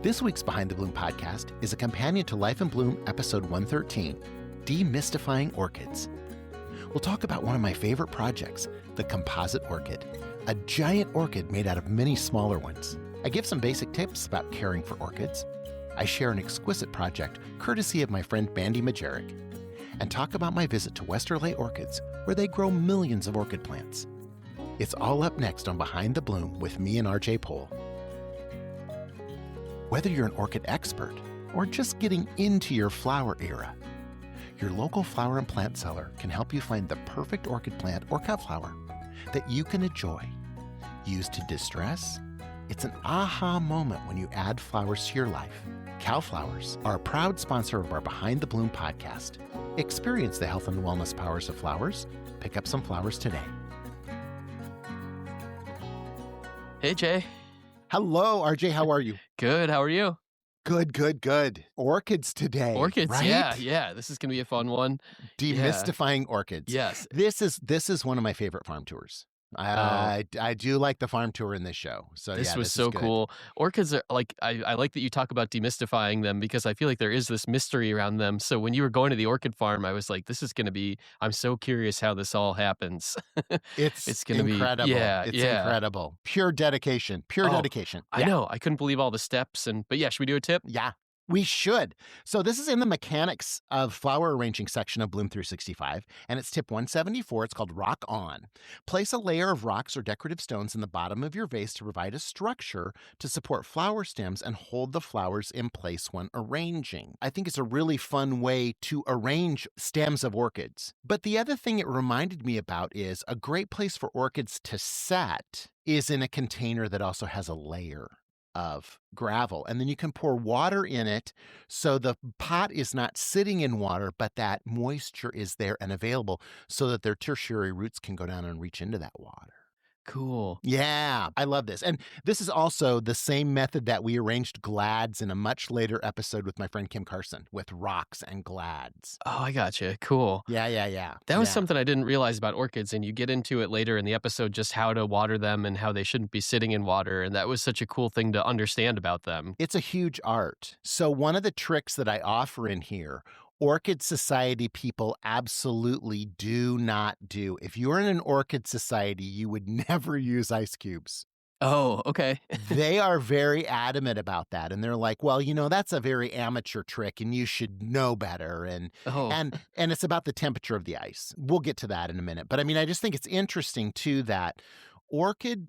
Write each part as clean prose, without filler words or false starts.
This week's Behind the Bloom podcast is a companion to Life in Bloom episode 113, De-Mystifying Orchids. We'll talk about one of my favorite projects, the composite orchid, a giant orchid made out of many smaller ones. I give some basic tips about caring for orchids. I share an exquisite project courtesy of my friend Mandy, Majerik, and talk about my visit to Westerlay Orchids, where they grow millions of orchid plants. It's all up next on Behind the Bloom with me and RJ Pohl. Whether you're an orchid expert or just getting into your flower era, your local flower and plant seller can help you find the perfect orchid plant or cut flower that you can enjoy. Used to distress, it's an aha moment when you add flowers to your life. Cal Flowers are a proud sponsor of our Behind the Bloom podcast. Experience the health and wellness powers of flowers. Pick up some flowers today. Hey, Jay. Hello, RJ. How are you? Good. How are you? Good. Orchids today. Orchids, right? Yeah. This is going to be a fun one. Demystifying orchids. Yes. This is one of my favorite farm tours. I do like the farm tour in this show. So this yeah, was this so is good. cool. Orchids are like, I like that you talk about demystifying them because I feel like there is this mystery around them. So when you were going to the orchid farm, I was like, this is going to be, I'm so curious how this all happens. It's going to be incredible. It's incredible. Pure dedication. Dedication. I know. I couldn't believe all the steps. But yeah, should we do a tip? Yeah. We should. So this is in the mechanics of flower arranging section of Bloom 365, and it's tip 174. It's called Rock On. Place a layer of rocks or decorative stones in the bottom of your vase to provide a structure to support flower stems and hold the flowers in place when arranging. I think it's a really fun way to arrange stems of orchids. But the other thing it reminded me about is a great place for orchids to set is in a container that also has a layer of gravel, and then you can pour water in it so the pot is not sitting in water, but that moisture is there and available so that their tertiary roots can go down and reach into that water. Cool. Yeah, I love this. And this is also the same method that we arranged glads in a much later episode with my friend Kim Carson with rocks and glads. Oh, I gotcha. Cool. Yeah. That was something I didn't realize about orchids, and you get into it later in the episode, just how to water them and how they shouldn't be sitting in water, and that was such a cool thing to understand about them. It's a huge art. So one of the tricks that I offer in here, Orchid Society people absolutely do not do. If you're in an Orchid Society, you would never use ice cubes. Oh, okay. They are very adamant about that. And they're like, well, that's a very amateur trick and you should know better. And it's about the temperature of the ice. We'll get to that in a minute. But I just think it's interesting too that orchid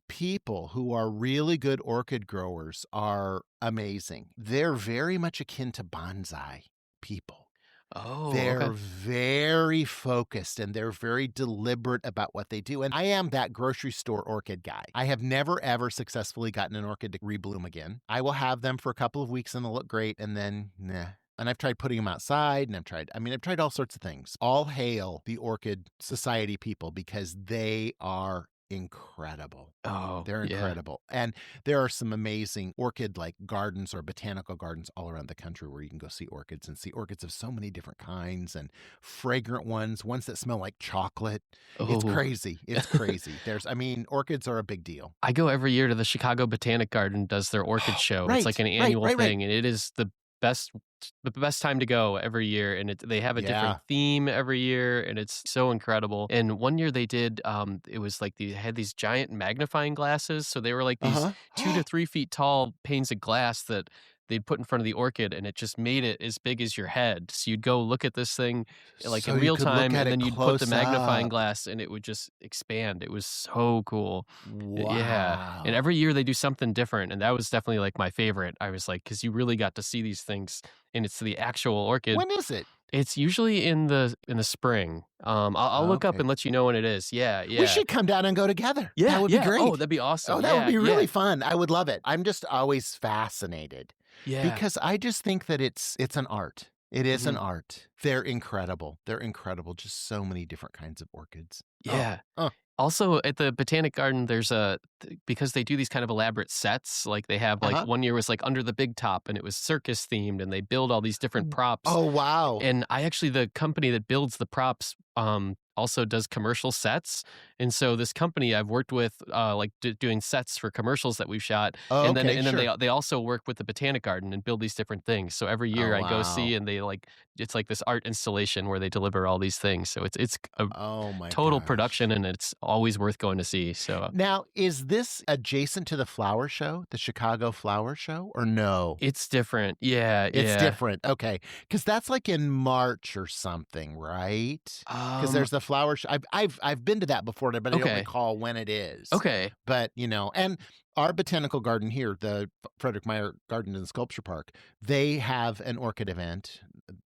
people who are really good orchid growers are amazing. They're very much akin to bonsai people. Oh, they're okay. very focused and they're very deliberate about what they do. And I am that grocery store orchid guy. I have never, ever successfully gotten an orchid to rebloom again. I will have them for a couple of weeks and they'll look great and then, nah. And I've tried putting them outside and I've tried all sorts of things. All hail the Orchid Society people because they are incredible. Oh, they're incredible. Yeah. And there are some amazing orchid gardens or botanical gardens all around the country where you can go see orchids and see orchids of so many different kinds and fragrant ones that smell like chocolate. Oh. It's crazy. Orchids are a big deal. I go every year to the Chicago Botanic Garden, does their orchid show. Right, it's like an annual thing, right. And it is the best time to go every year, and they have a different theme every year, and it's so incredible. And one year they did it was like they had these giant magnifying glasses, so they were like these 2 to 3 feet tall panes of glass that they'd put in front of the orchid, and it just made it as big as your head. So you'd go look at this thing in real time, and then you'd put the magnifying glass and it would just expand. It was so cool. Wow. Yeah. And every year they do something different, and that was definitely like my favorite. I was like, because you really got to see these things, and it's the actual orchid. When is it? It's usually in the spring. I'll look up and let you know when it is. Yeah. We should come down and go together. Yeah, that would be great. Oh, that'd be awesome. Oh, that would be really fun. I would love it. I'm just always fascinated. Yeah. Because I just think that it's an art. It is an art. They're incredible. Just so many different kinds of orchids. Yeah. Also, at the Botanic Garden, there's because they do these kind of elaborate sets, like they have, one year was like Under the Big Top, and it was circus themed, and they build all these different props. Oh, wow. And the company that builds the props also does commercial sets. And so this company I've worked with, like doing sets for commercials that we've shot, Oh, and then okay, sure. they also work with the Botanic Garden and build these different things. So every year Oh, I go see, wow. and it's like this art installation where they deliver all these things. So it's a Oh my total gosh. production, and it's always worth going to see. So Now, is this adjacent to the flower show, the Chicago Flower Show, or no? it's different. Yeah, It's yeah. different. Okay. Because that's like in March or something, right? Because Um, there's the flower show. I've been to that before, but I don't okay. recall when it is. Okay. But, and our botanical garden here, the Frederik Meijer Garden and Sculpture Park, they have an orchid event.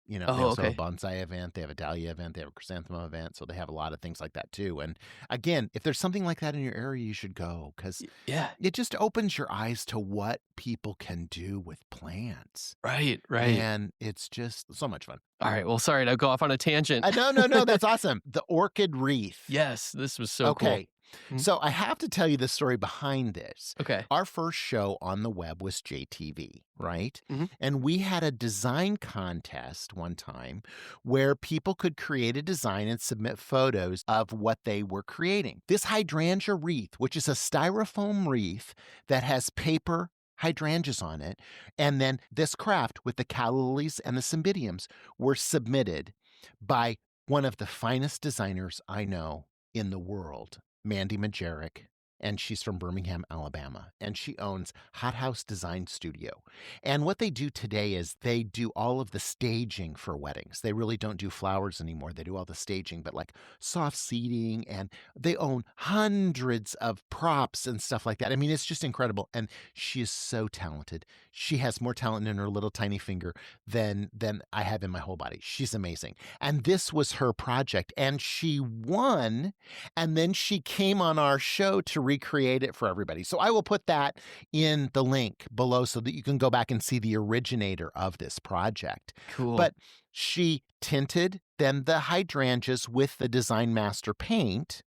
They Oh, also have a okay. bonsai event. They have a dahlia event. They have a chrysanthemum event. So they have a lot of things like that too. And again, if there's something like that in your area, you should go because Yeah. it just opens your eyes to what people can do with plants. Right, right. And it's just so much fun. All right. Well, sorry to go off on a tangent. No, no, no, that's awesome. The orchid wreath. Yes, this was so cool. Okay. Mhm. So I have to tell you the story behind this. Okay. Our first show on the web was JTV, right? Mhm. And we had a design contest one time where people could create a design and submit photos of what they were creating. This hydrangea wreath, which is a styrofoam wreath that has paper hydrangeas on it, and then this craft with the calla lilies and the cymbidiums were submitted by one of the finest designers I know in the world, Mandy Majerik, and she's from Birmingham, Alabama, and she owns Hot House Design Studio. And what they do today is they do all of the staging for weddings. They really don't do flowers anymore. They do all the staging, but like soft seating, and they own hundreds of props and stuff like that. I mean, it's just incredible. And she is so talented. She has more talent in her little tiny finger than I have in my whole body. She's amazing. And this was her project, and she won. And then she came on our show to recreate it for everybody. So I will put that in the link below so that you can go back and see the originator of this project. Cool. But she tinted then the hydrangeas with the Design Master paint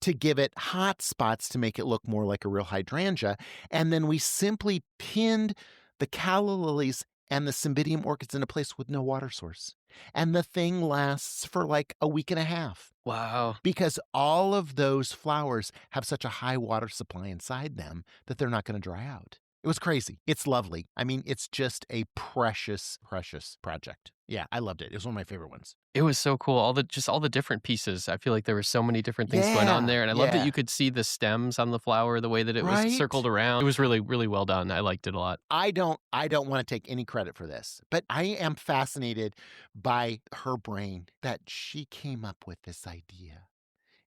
to give it hot spots to make it look more like a real hydrangea. And then we simply pinned the calla lilies and the cymbidium orchids in a place with no water source. And the thing lasts for like a week and a half. Wow. Because all of those flowers have such a high water supply inside them that they're not going to dry out. It was crazy. It's lovely. I mean, it's just a precious, precious project. Yeah, I loved it. It was one of my favorite ones. It was so cool. All the different pieces. I feel like there were so many different things going on there. And I love that you could see the stems on the flower, the way that it was circled around. It was really, really well done. I liked it a lot. I don't want to take any credit for this, but I am fascinated by her brain that she came up with this idea.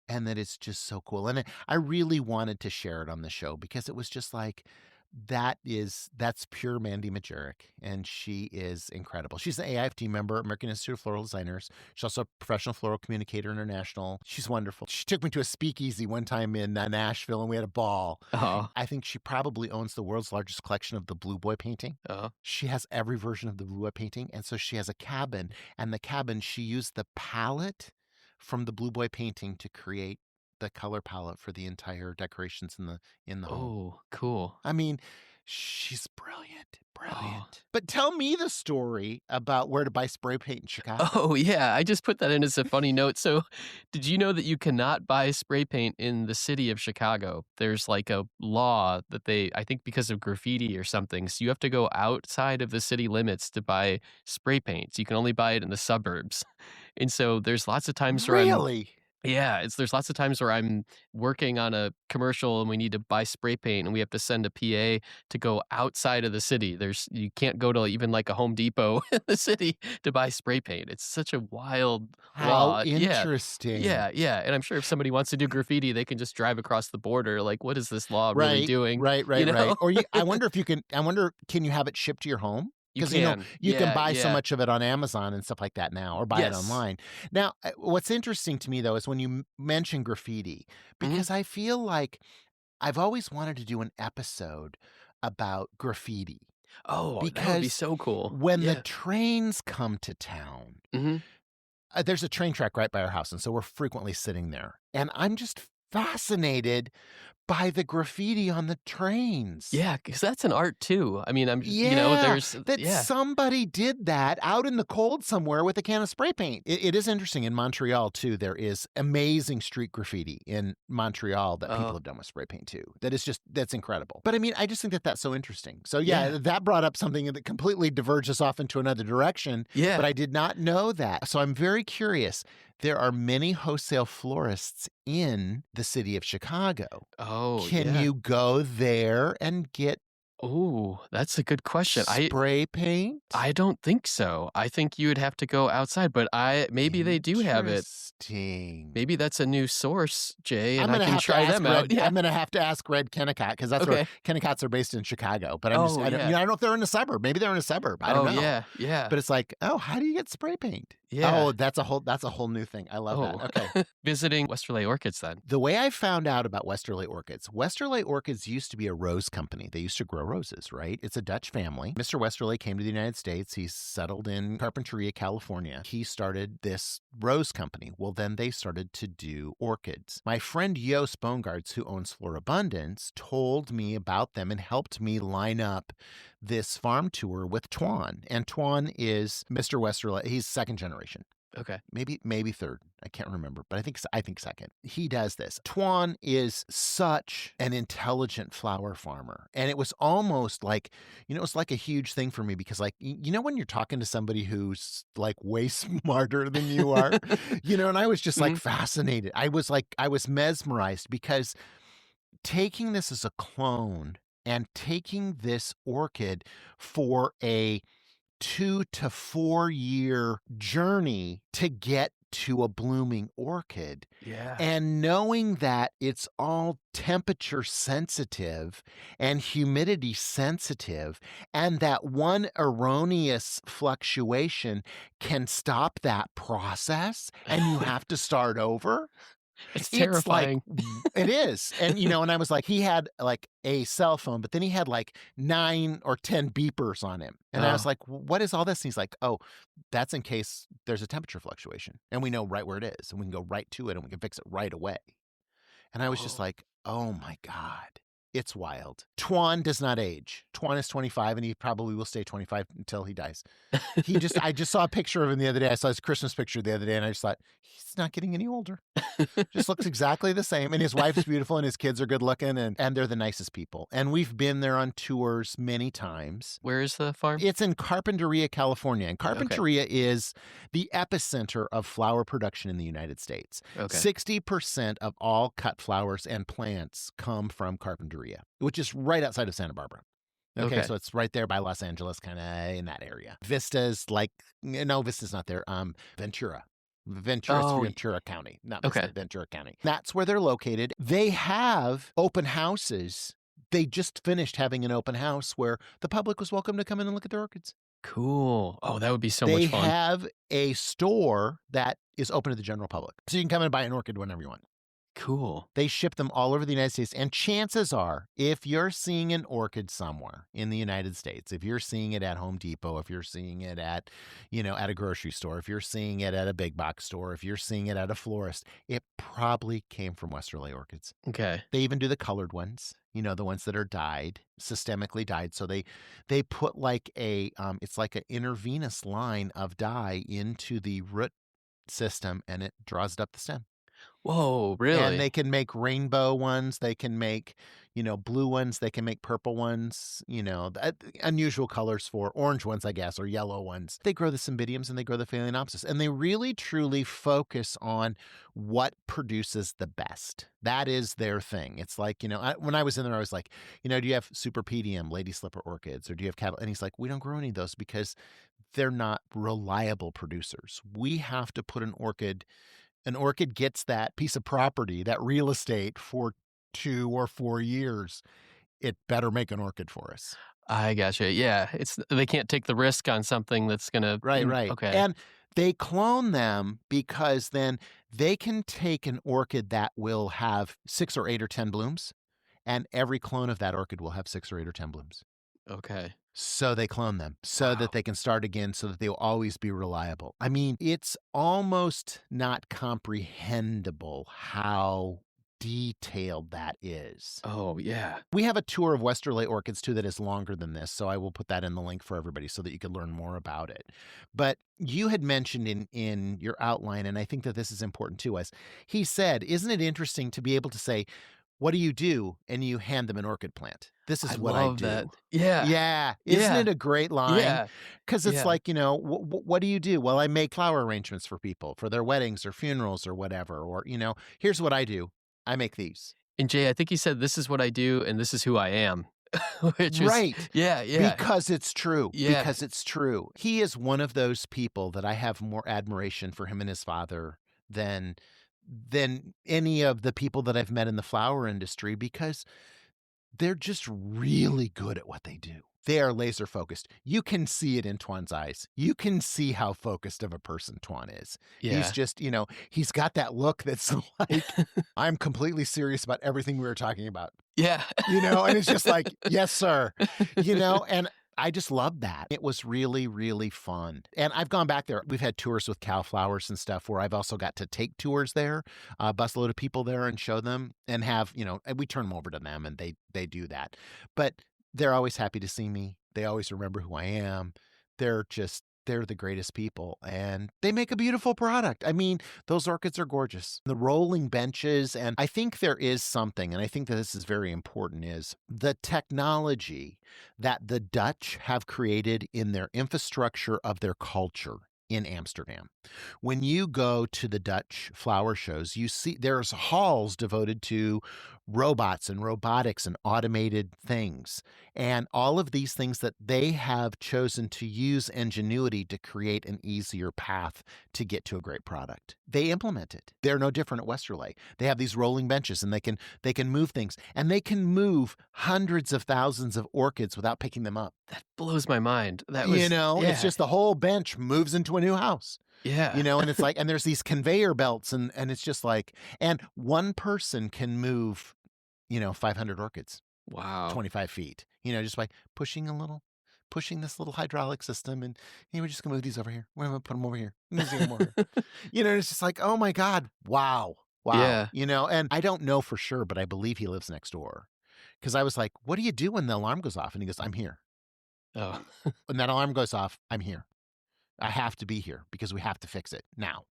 And that it's just so cool. And I really wanted to share it on the show because it was just like, that's pure Mandy Majerik, and she is incredible. She's an AIFT member, American Institute of Floral Designers. She's also a professional floral communicator international. She's wonderful. She took me to a speakeasy one time in Nashville, and we had a ball. Oh. I think she probably owns the world's largest collection of the Blue Boy painting. Oh. She has every version of the Blue Boy painting, and so she has a cabin, and the cabin, she used the palette from the Blue Boy painting to create the color palette for the entire decorations in the home. Oh, cool. I mean, she's brilliant. Oh. But tell me the story about where to buy spray paint in Chicago. Oh, yeah. I just put that in as a funny note. So, did you know that you cannot buy spray paint in the city of Chicago? There's like a law that I think because of graffiti or something. So, you have to go outside of the city limits to buy spray paint. So you can only buy it in the suburbs. And so, there's lots of times where Really? there's lots of times where I'm working on a commercial and we need to buy spray paint and we have to send a PA to go outside of the city. You can't go to even like a Home Depot in the city to buy spray paint. It's such a wild law. How interesting. Yeah. And I'm sure if somebody wants to do graffiti, they can just drive across the border. Like, what is this law really doing? Right. You know? Or I wonder can you have it shipped to your home? Because you can buy so much of it on Amazon and stuff like that now, or buy it online. Now, what's interesting to me though is when you mention graffiti, because I feel like I've always wanted to do an episode about graffiti. Oh, because that would be so cool. When the trains come to town, there's a train track right by our house, and so we're frequently sitting there, and I'm just fascinated by the graffiti on the trains. Yeah, because that's an art too. I mean, I'm just Yeah, there's that yeah. somebody did that out in the cold somewhere with a can of spray paint. It is interesting in Montreal too. There is amazing street graffiti in Montreal that people Oh, have done with spray paint too. That's incredible. But I mean, I just think that that's so interesting. So yeah, yeah. that brought up something that completely diverges off into another direction, but Yeah. I did not know that. So I'm very curious. There are many wholesale florists in the city of Chicago. Oh, Can yeah. you go there and get Oh, that's a good question. spray paint? I don't think so. I think you would have to go outside, but maybe they do have it. Interesting. Maybe that's a new source, Jay, I'm and I gonna can have to try ask them out. Red. Yeah. I'm gonna have to ask Red Kennecott because that's where Okay. Kennecotts are based in Chicago. But Oh, I don't, yeah. I don't know if they're in a suburb. Maybe they're in a suburb. I don't Oh, know. yeah. Yeah. But it's like, oh, how do you get spray paint? Yeah. Oh, that's a whole new thing. I love that. Okay. Visiting Westerlay Orchids then. The way I found out about Westerlay Orchids used to be a rose company. They used to grow roses, right? It's a Dutch family. Mr. Westerlay came to the United States. He settled in Carpinteria, California. He started this rose company. Well, then they started to do orchids. My friend Jos Boongaards, who owns Florabundance, told me about them and helped me line up this farm tour with Tuan. And Tuan is Mr. Westerlay. He's second generation. Okay. Maybe third. I can't remember, but I think second. He does this. Tuan is such an intelligent flower farmer, and it was almost like, it's like a huge thing for me because, like, when you're talking to somebody who's like way smarter than you are, and I was just like fascinated. I was mesmerized because taking this as a clone and taking this orchid for a 2 to 4 year journey to get to a blooming orchid. Yeah. And knowing that it's all temperature sensitive and humidity sensitive, and that one erroneous fluctuation can stop that process and you have to start over. It's It's like, terrifying. it is. And, and I was like, he had like a cell phone, but then he had like 9 or 10 beepers on him. And I was Oh. like, what is all this? And he's like, oh, that's in case there's a temperature fluctuation. And we know right where it is. And we can go right to it and we can fix it right away. And I was just Oh. like, oh my God. It's wild. Tuan does not age. Tuan is 25 and he probably will stay 25 until he dies. I just saw a picture of him the other day. I saw his Christmas picture the other day and I just thought, he's not getting any older. Just looks exactly the same. And his wife's beautiful and his kids are good looking and they're the nicest people. And we've been there on tours many times. Where is the farm? It's in Carpinteria, California. And Carpinteria is the epicenter of flower production in the United States. Okay. 60% of all cut flowers and plants come from Carpinteria, which is right outside of Santa Barbara. Okay, so it's right there by Los Angeles, kind of in that area. Vista's Vista's not there. Ventura. Ventura County, not Vista, Ventura County. That's where they're located. They have open houses. They just finished having an open house where the public was welcome to come in and look at their orchids. Cool. Oh, that would be so much They fun. have a store that is open to the general public. So you can come in and buy an orchid whenever you want. Cool. They ship them all over the United States. And chances are, if you're seeing an orchid somewhere in the United States, if you're seeing it at Home Depot, if you're seeing it at, at a grocery store, if you're seeing it at a big box store, if you're seeing it at a florist, it probably came from Westerlay Orchids. Okay. They even do the colored ones, the ones that are dyed, systemically dyed. So they put like it's like an intravenous line of dye into the root system and it draws it up the stem. Whoa, really? And they can make rainbow ones. They can make, blue ones. They can make purple ones, unusual colors for orange ones, I guess, or yellow ones. They grow the cymbidiums and they grow the phalaenopsis. And they really, truly focus on what produces the best. That is their thing. It's like, when I was in there, I was like, do you have superpedium, lady slipper orchids, or do you have cattle? And he's like, we don't grow any of those because they're not reliable producers. We have to put an orchid gets that piece of property, that real estate for 2 or 4 years. It better make an orchid for us. I gotcha. Yeah. They can't take the risk on something that's going to. Right. Okay. And they clone them because then they can take an orchid that will have 6 or 8 or 10 blooms, and every clone of that orchid will have 6 or 8 or 10 blooms. Okay. So they clone them so that they can start again so that they'll always be reliable. I mean, it's almost not comprehensible how detailed that is. Oh, yeah. We have a tour of Westerlay orchids too that is longer than this, so I will put that in the link for everybody so that you can learn more about it. But you had mentioned in your outline, and I think that this is important to us. He said, isn't it interesting to be able to say, what do you do? And you hand them an orchid plant. This is what I love do. that. Yeah. Yeah. Isn't it a great line? Yeah. Because it's Yeah. like, what do you do? Well, I make flower arrangements for people for their weddings or funerals or whatever. Or, here's what I do. I make these. And Jay, I think he said, this is what I do and this is who I am. Which is, right. Yeah. Because it's true. Yeah. Because it's true. He is one of those people that I have more admiration for him and his father than any of the people that I've met in the flower industry, because they're just really good at what they do. They are laser focused. You can see it in Tuan's eyes. You can see how focused of a person Tuan is. Yeah. He's just, he's got that look that's like, I'm completely serious about everything we were talking about. Yeah. And it's just like, yes, sir. And I just loved that. It was really, really fun. And I've gone back there. We've had tours with cow flowers and stuff where I've also got to take tours there, bus a load of people there and show them and have, and we turn them over to them and they do that. But they're always happy to see me. They always remember who I am. They're the greatest people, and they make a beautiful product. I mean, those orchids are gorgeous. The rolling benches, and I think there is something, and I think that this is very important, is the technology that the Dutch have created in their infrastructure of their culture in Amsterdam. When you go to the Dutch flower shows, you see there's halls devoted to robots and robotics and automated things. And all of these things that they have chosen to use ingenuity to create an easier path to get to a great product. They implement it. They're no different at Westerlay. They have these rolling benches and they can move things, and they can move hundreds of thousands of orchids without picking them up. That blows my mind. That was, It's just the whole bench moves into a new house. Yeah. And it's like, and there's these conveyor belts and it's just like, and one person can move, 500 orchids. Wow. 25 feet, just by pushing this little hydraulic system. And we're just going to move these over here. We're going to put them over here. It's just like, oh my God. Wow. Yeah. And I don't know for sure, but I believe he lives next door. Because I was like, what do you do when the alarm goes off? And he goes, I'm here. Oh. When that alarm goes off, I'm here. I have to be here because we have to fix it now.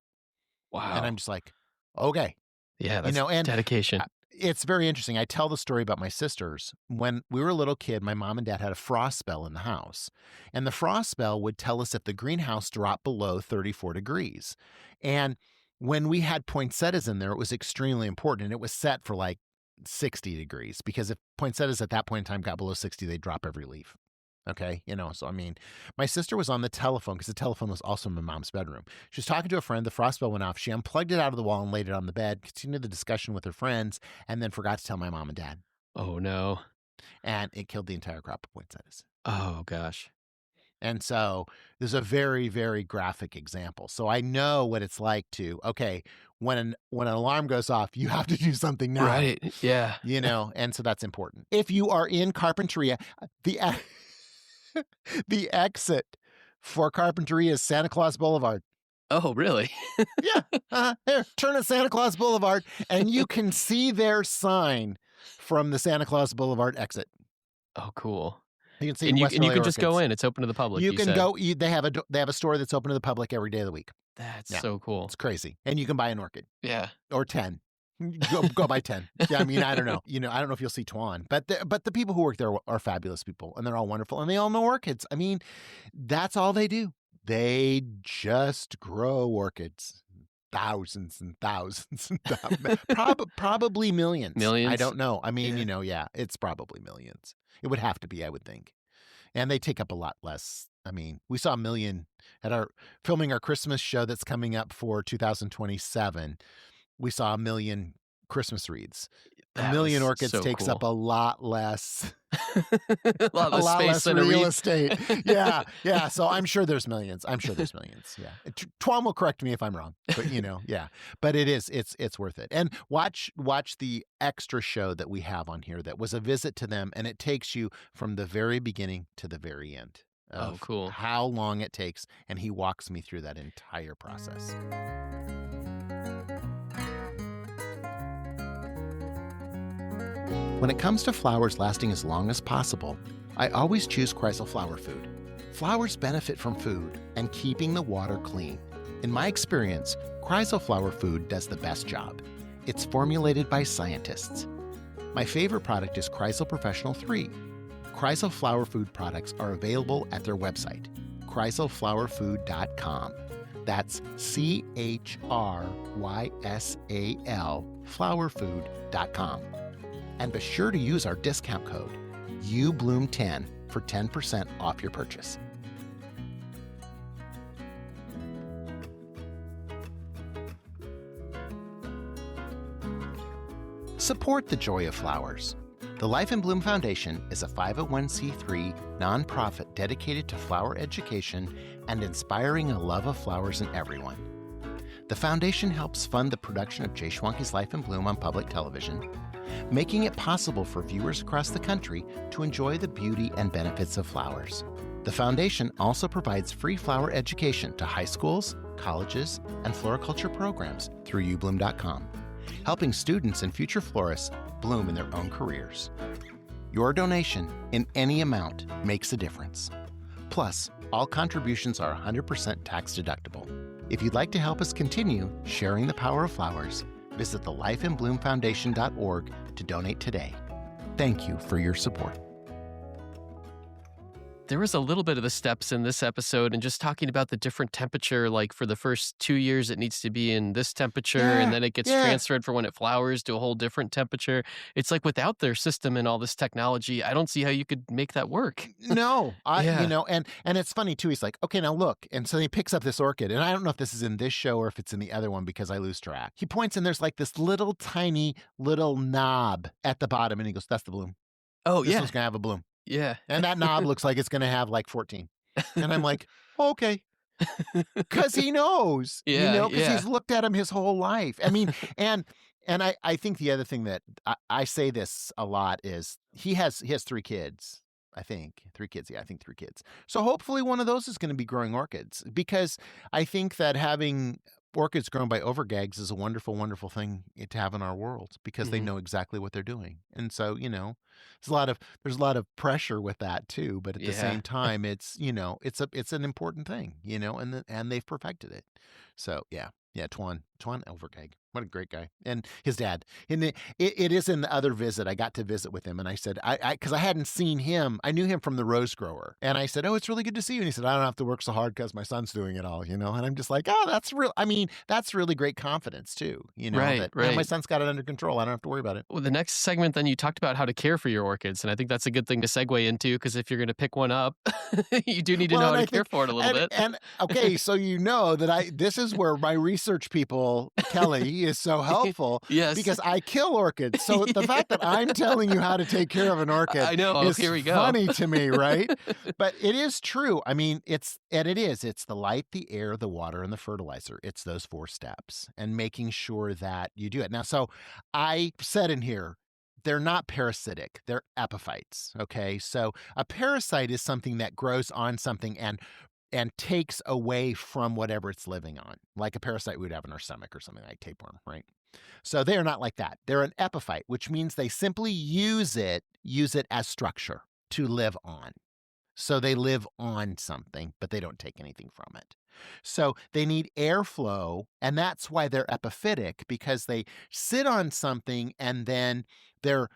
Wow. And I'm just like, okay. Yeah, that's and dedication. It's very interesting. I tell the story about my sisters. When we were a little kid, my mom and dad had a frost spell in the house. And the frost spell would tell us if the greenhouse dropped below 34 degrees. And when we had poinsettias in there, it was extremely important. And it was set for like 60 degrees, because if poinsettias at that point in time got below 60, they'd drop every leaf. Okay. So I mean, my sister was on the telephone, because the telephone was also in my mom's bedroom. She was talking to a friend. The frost bell went off. She unplugged it out of the wall and laid it on the bed, continued the discussion with her friends, and then forgot to tell my mom and dad. Oh, no. And it killed the entire crop of poinsettias. Oh, gosh. And so there's a very, very graphic example. So I know what it's like to, okay, when an alarm goes off, you have to do something now. Right. Yeah. And so that's important. If you are in Carpinteria, the exit for Carpinteria is Santa Claus Boulevard. Oh, really? Yeah. Here, turn at Santa Claus Boulevard, and you can see their sign from the Santa Claus Boulevard exit. Oh, cool. You can see, and you can Orchids. just go in. It's open to the public. You can go. They have a store that's open to the public every day of the week. That's so cool. It's crazy, and you can buy an orchid. Yeah, or 10. Go buy 10. Yeah, I mean, I don't know. I don't know if you'll see Tuan, but the people who work there are fabulous people, and they're all wonderful, and they all know orchids. I mean, that's all they do. They just grow orchids. Thousands and thousands and thousands. Probably millions. Millions? I don't know. I mean, it's probably millions. It would have to be, I would think. And they take up a lot less. I mean, we saw 1 million at our filming our Christmas show that's coming up for 2027. We saw 1 million Christmas wreaths. That 1 million orchids so takes cool. up a lot less. a lot less than real a estate. Yeah. So I'm sure there's millions. Yeah. Tuan will correct me if I'm wrong, but yeah. But it's worth it. And watch the extra show that we have on here that was a visit to them, and it takes you from the very beginning to the very end. Oh, cool. How long it takes, and he walks me through that entire process. When it comes to flowers lasting as long as possible, I always choose Chrysal flower food. Flowers benefit from food and keeping the water clean. In my experience, Chrysal flower food does the best job. It's formulated by scientists. My favorite product is Chrysal Professional 3. Chrysal flower food products are available at their website, chrysalflowerfood.com. That's CHRYSAL flowerfood.com. And be sure to use our discount code, UBloom10, for 10% off your purchase. Support the joy of flowers. The Life in Bloom Foundation is a 501c3 nonprofit dedicated to flower education and inspiring a love of flowers in everyone. The foundation helps fund the production of Jay Schwanke's Life in Bloom on public television, making it possible for viewers across the country to enjoy the beauty and benefits of flowers. The foundation also provides free flower education to high schools, colleges, and floriculture programs through ubloom.com, helping students and future florists bloom in their own careers. Your donation in any amount makes a difference. Plus, all contributions are 100% tax deductible. If you'd like to help us continue sharing the power of flowers, visit thelifeinbloomfoundation.org to donate today. Thank you for your support. There was a little bit of the steps in this episode and just talking about the different temperature, like for the first 2 years, it needs to be in this temperature and then it gets transferred for when it flowers to a whole different temperature. It's like without their system and all this technology, I don't see how you could make that work. No, and it's funny too. He's like, okay, now look. And so he picks up this orchid, and I don't know if this is in this show or if it's in the other one because I lose track. He points and there's like this little tiny little knob at the bottom and he goes, that's the bloom. Oh, this one's going to have a bloom. Yeah. And that knob looks like it's going to have like 14. And I'm like, okay. Because he knows, because he's looked at him his whole life. I mean, and I think the other thing that I say this a lot is he has 3 kids. I think 3 kids. Yeah, I think 3 kids. So hopefully one of those is going to be growing orchids, because I think that having orchids grown by overgags is a wonderful, wonderful thing to have in our world, because they know exactly what they're doing. And so, there's a lot of pressure with that too, but at the same time, it's, it's an important thing, and they've perfected it. So yeah, Tuan Overgag. What a great guy. And his dad. And it is in the other visit. I got to visit with him, and I said, because I hadn't seen him. I knew him from the Rose Grower. And I said, oh, it's really good to see you. And he said, I don't have to work so hard because my son's doing it all, And I'm just like, oh, that's real. I mean, that's really great confidence too, Right. My son's got it under control. I don't have to worry about it. Well, the next segment, then you talked about how to care for your orchids. And I think that's a good thing to segue into, because if you're going to pick one up, you do need to know how to care for it a little bit. And okay, so that this is where my research people, Kelly, is so helpful. Yes. Because I kill orchids. So the fact that I'm telling you how to take care of an orchid is here we go. funny to me, right? But it is true. I mean, it's the light, the air, the water, and the fertilizer. It's those 4 steps, and making sure that you do it. Now, so I said in here, they're not parasitic, they're epiphytes, okay? So a parasite is something that grows on something and takes away from whatever it's living on, like a parasite we would have in our stomach or something like tapeworm, right? So they are not like that. They're an epiphyte, which means they simply use it as structure to live on. So they live on something, but they don't take anything from it. So they need airflow, and that's why they're epiphytic, because they sit on something and then their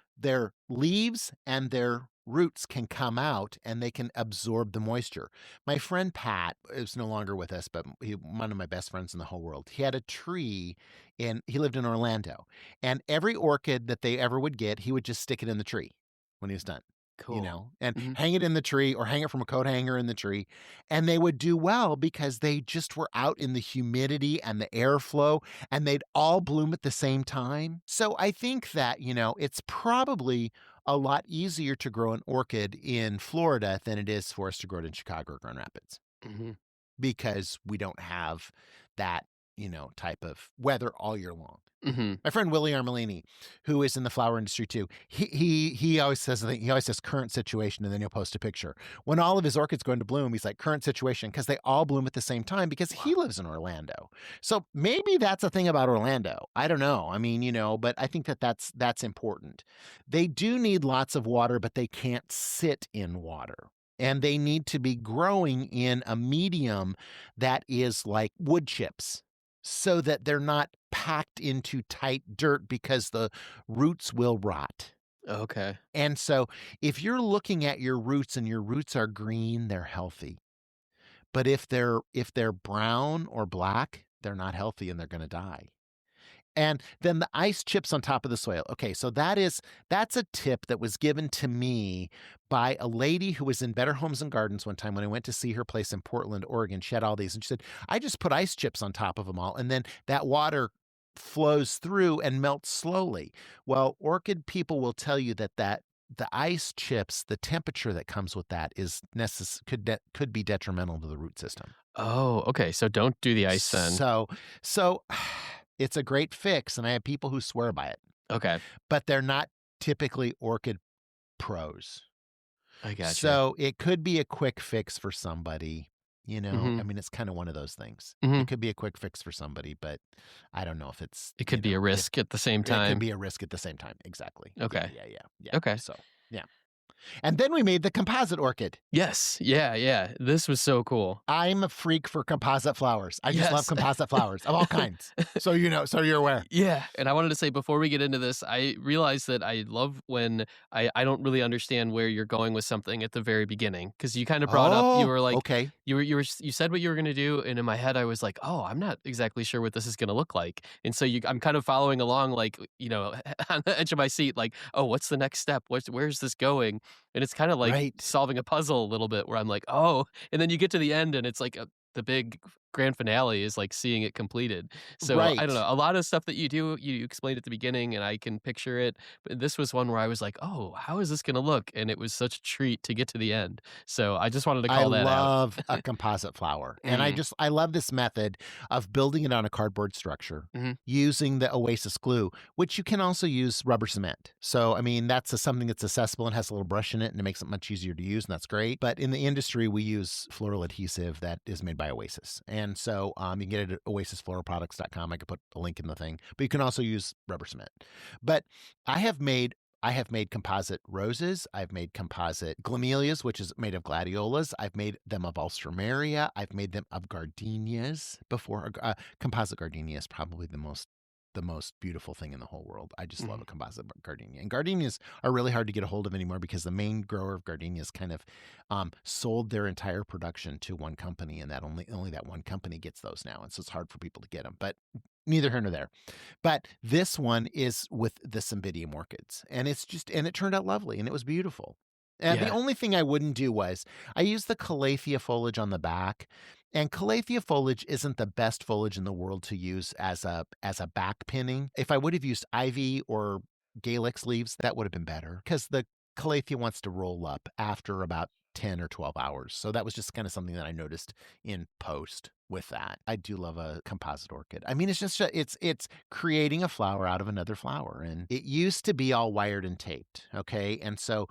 leaves and their roots can come out and they can absorb the moisture. My friend Pat is no longer with us, but one of my best friends in the whole world. He had a tree he lived in Orlando, and every orchid that they ever would get, he would just stick it in the tree when he was done. Cool. And hang it in the tree or hang it from a coat hanger in the tree. And they would do well because they just were out in the humidity and the airflow, and they'd all bloom at the same time. So I think that, it's probably a lot easier to grow an orchid in Florida than it is for us to grow it in Chicago or Grand Rapids, because we don't have that type of weather all year long. Mm-hmm. My friend Willie Armelini, who is in the flower industry too, he always says current situation, and then he'll post a picture. When all of his orchids go into bloom, he's like, current situation, because they all bloom at the same time because he lives in Orlando. So maybe that's a thing about Orlando. I don't know. I mean, but I think that's important. They do need lots of water, but they can't sit in water. And they need to be growing in a medium that is like wood chips, so that they're not packed into tight dirt because the roots will rot. Okay. And so if you're looking at your roots and your roots are green, they're healthy. But if they're brown or black, they're not healthy and they're going to die. And then the ice chips on top of the soil. Okay, so that's a tip that was given to me by a lady who was in Better Homes and Gardens one time when I went to see her place in Portland, Oregon. She had all these, and she said, I just put ice chips on top of them all, and then that water flows through and melts slowly. Well, orchid people will tell you that the ice chips, the temperature that comes with that is could be detrimental to the root system. Oh, okay. So don't do the ice then. So it's a great fix, and I have people who swear by it. Okay. But they're not typically orchid pros. I gotcha. So it could be a quick fix for somebody, Mm-hmm. I mean, it's kind of one of those things. Mm-hmm. It could be a quick fix for somebody, but I don't know if it's... It could be a risk at the same time. It could be a risk at the same time. Exactly. Okay. Yeah. Okay. So, yeah. And then we made the composite orchid. Yes. Yeah. This was so cool. I'm a freak for composite flowers. I just love composite flowers of all kinds. So you're aware. Yeah. And I wanted to say, before we get into this, I realized that I love when I don't really understand where you're going with something at the very beginning. Because you kind of brought up, you were like, okay. You said what you were going to do. And in my head, I was like, oh, I'm not exactly sure what this is going to look like. And so I'm kind of following along, like, on the edge of my seat, like, oh, what's the next step? Where's this going? And it's kind of like solving a puzzle a little bit, where I'm like, oh, and then you get to the end and it's like the big grand finale is like seeing it completed. So I don't know, a lot of stuff that you do, you explained at the beginning and I can picture it. But this was one where I was like, oh, how is this going to look? And it was such a treat to get to the end. So I just wanted to call that out. I love a composite flower. And I love this method of building it on a cardboard structure using the Oasis glue, which you can also use rubber cement. So, I mean, that's something that's accessible and has a little brush in it, and it makes it much easier to use, and that's great. But in the industry, we use floral adhesive that is made by Oasis. And so you can get it at oasisfloralproducts.com. I could put a link in the thing, but you can also use rubber cement. But I have made composite roses. I've made composite glamelias, which is made of gladiolas. I've made them of alstroemeria. I've made them of gardenias before. Composite gardenia is probably the most beautiful thing in the whole world. I just love a composite gardenia. And gardenias are really hard to get a hold of anymore because the main grower of gardenias kind of sold their entire production to one company, and that only that one company gets those now. And so it's hard for people to get them. But neither here nor there. But this one is with the Cymbidium orchids, and it turned out lovely, and it was beautiful. And the only thing I wouldn't do was I used the calathea foliage on the back, and calathea foliage isn't the best foliage in the world to use as a back pinning. If I would have used ivy or Galix leaves, that would have been better, because the calathea wants to roll up after about 10 or 12 hours. So that was just kind of something that I noticed in post with that. I do love a composite orchid. I mean, it's just, it's creating a flower out of another flower. And it used to be all wired and taped. Okay. And so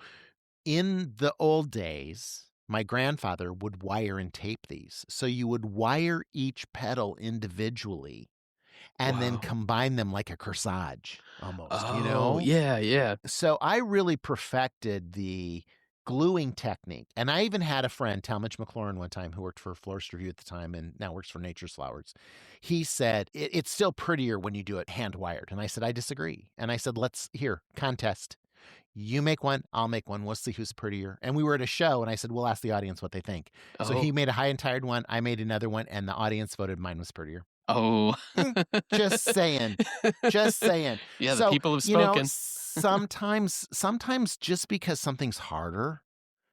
in the old days, my grandfather would wire and tape these. So you would wire each petal individually and then combine them like a corsage almost, Yeah. So I really perfected the gluing technique. And I even had a friend, Talmadge McLaurin, one time, who worked for Florist Review at the time and now works for Nature's Flowers. He said, it's still prettier when you do it hand wired. And I said, I disagree. And I said, contest. You make one, I'll make one. We'll see who's prettier. And we were at a show, and I said, we'll ask the audience what they think. So he made a high and tired one. I made another one, and the audience voted mine was prettier. Oh. Just saying. Yeah, the people have spoken. Sometimes just because something's harder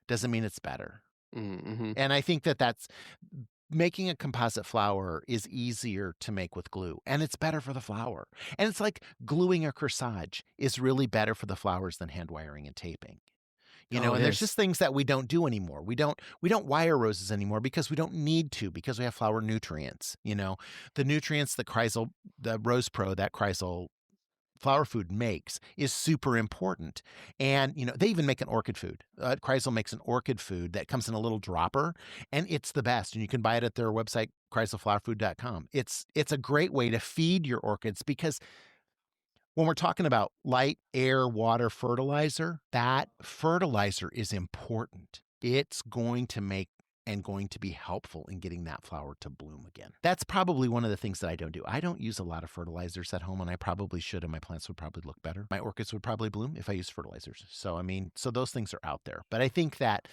doesn't mean it's better. Mm-hmm. And I think that's making a composite flower is easier to make with glue, and it's better for the flower. And it's like gluing a corsage is really better for the flowers than hand wiring and taping. And there's just things that we don't do anymore. We don't wire roses anymore because we don't need to, because we have flower nutrients. The nutrients that Chrysal, the Rose Pro, that Chrysal flower food makes is super important. And, they even make an orchid food. Chrysal makes an orchid food that comes in a little dropper, and it's the best. And you can buy it at their website, chrysalflowerfood.com. It's a great way to feed your orchids, because when we're talking about light, air, water, fertilizer, that fertilizer is important. It's going to make and going to be helpful in getting that flower to bloom again. That's probably one of the things that I don't do. I don't use a lot of fertilizers at home, and I probably should, and my plants would probably look better. My orchids would probably bloom if I used fertilizers. So those things are out there. But I think that,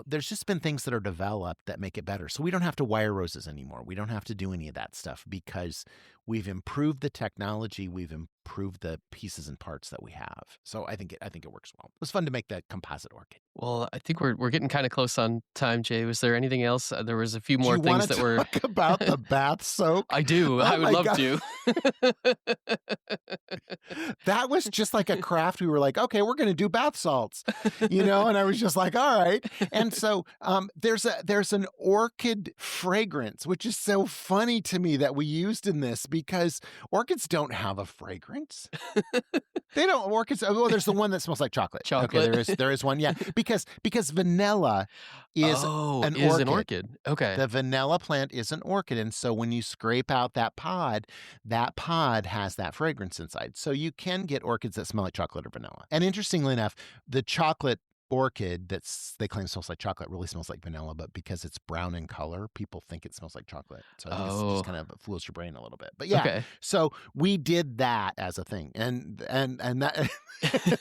there's just been things that are developed that make it better. So we don't have to wire roses anymore. We don't have to do any of that stuff because we've improved the technology. We've improved the pieces and parts that we have. So I think it works well. It was fun to make that composite orchid. Well, I think we're getting kind of close on time, Jay. Was there anything else? There was a few more things that were. Talk about the bath soak? I do. I would love to. That was just like a craft. We were like, okay, we're going to do bath salts, and I was just like, all right. And so there's an orchid fragrance, which is so funny to me that we used in this, because orchids don't have a fragrance. They don't. Orchids. Oh, there's the one that smells like chocolate. Chocolate. Okay, there is one. Yeah, because vanilla is an orchid. Okay. The vanilla plant is an orchid, and so when you scrape out that pod has that fragrance inside. So you can get orchids that smell like chocolate or vanilla. And interestingly enough, the chocolate orchid they claim smells like chocolate really smells like vanilla, but because it's brown in color, people think it smells like chocolate. So I think it just kind of fools your brain a little bit. But yeah, okay. So we did that as a thing, and that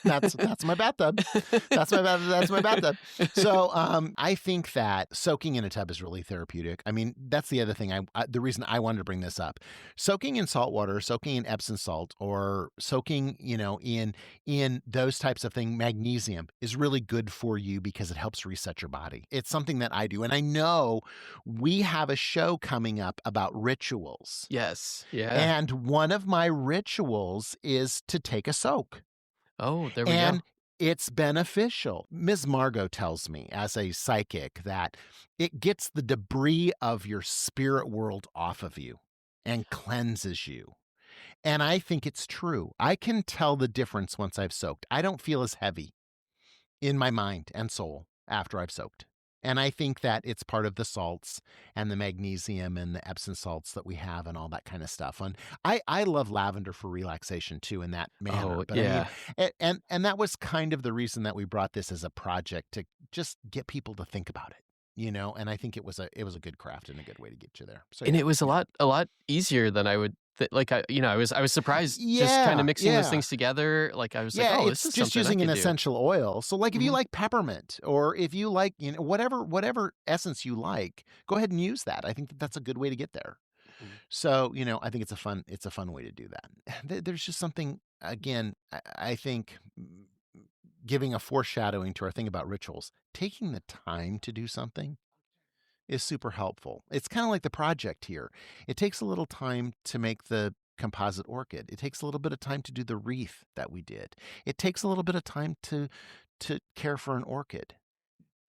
that's my bathtub. That's my bathtub. So I think that soaking in a tub is really therapeutic. I mean, that's the other thing. The reason I wanted to bring this up: soaking in salt water, soaking in Epsom salt, or soaking, in those types of things. Magnesium is really good for you because it helps reset your body. It's something that I do. And I know we have a show coming up about rituals. Yes. Yeah. And one of my rituals is to take a soak. Oh, there we go. And it's beneficial. Ms. Margot tells me as a psychic that it gets the debris of your spirit world off of you and cleanses you. And I think it's true. I can tell the difference once I've soaked. I don't feel as heavy in my mind and soul after I've soaked. And I think that it's part of the salts and the magnesium and the Epsom salts that we have and all that kind of stuff. And I love lavender for relaxation too in that manner. Oh, but yeah. I mean, and that was kind of the reason that we brought this as a project, to just get people to think about it. And I think it was a good craft and a good way to get you there. So, and it was a lot easier than I would. I was surprised just kind of mixing those things together. Like I was like, oh, this is just using an essential oil. So like if you Mhm. like peppermint, or if you like, whatever essence you like, go ahead and use that. I think that's a good way to get there. Mhm. So, I think it's a fun way to do that. There's just something, again, I think, giving a foreshadowing to our thing about rituals, taking the time to do something is super helpful. It's kind of like the project here. It takes a little time to make the composite orchid. It takes a little bit of time to do the wreath that we did. It takes a little bit of time to care for an orchid.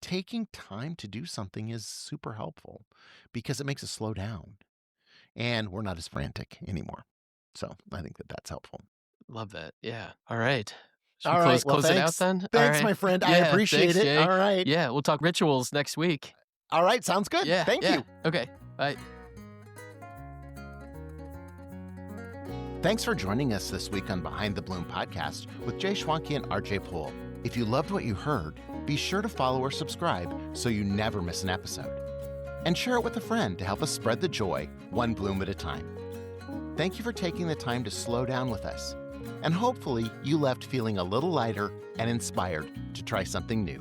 Taking time to do something is super helpful because it makes us slow down, and we're not as frantic anymore. So I think that that's helpful. Love that. Yeah. All right. Should All we right. close it out Thanks. then? All Thanks, right. my friend. I Yeah, appreciate thanks, it. Jay. All right. Yeah, we'll talk rituals next week. All right. Sounds good. Yeah. Thank yeah. you. Okay. Bye. Thanks for joining us this week on Behind the Bloom podcast with Jay Schwanke and RJ Pohl. If you loved what you heard, be sure to follow or subscribe so you never miss an episode. And share it with a friend to help us spread the joy, one bloom at a time. Thank you for taking the time to slow down with us. And hopefully you left feeling a little lighter and inspired to try something new.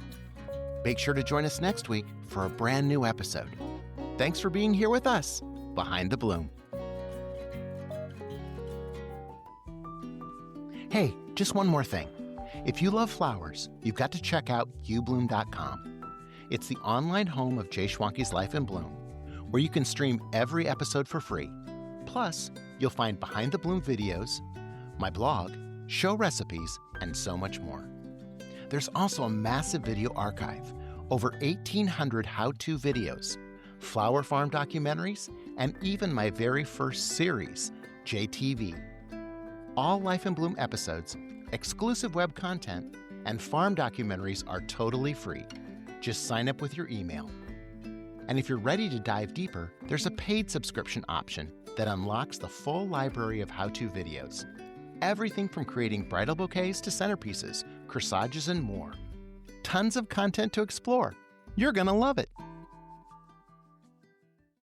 Make sure to join us next week for a brand new episode. Thanks for being here with us, Behind the Bloom. Hey, just one more thing. If you love flowers, you've got to check out ubloom.com. It's the online home of Jay Schwanke's Life in Bloom, where you can stream every episode for free. Plus, you'll find behind the bloom videos, my blog, show recipes, and so much more. There's also a massive video archive, over 1,800 how-to videos, flower farm documentaries, and even my very first series, JTV. All Life in Bloom episodes, exclusive web content, and farm documentaries are totally free. Just sign up with your email. And if you're ready to dive deeper, there's a paid subscription option that unlocks the full library of how-to videos. Everything from creating bridal bouquets to centerpieces, corsages, and more. Tons of content to explore. You're gonna love it.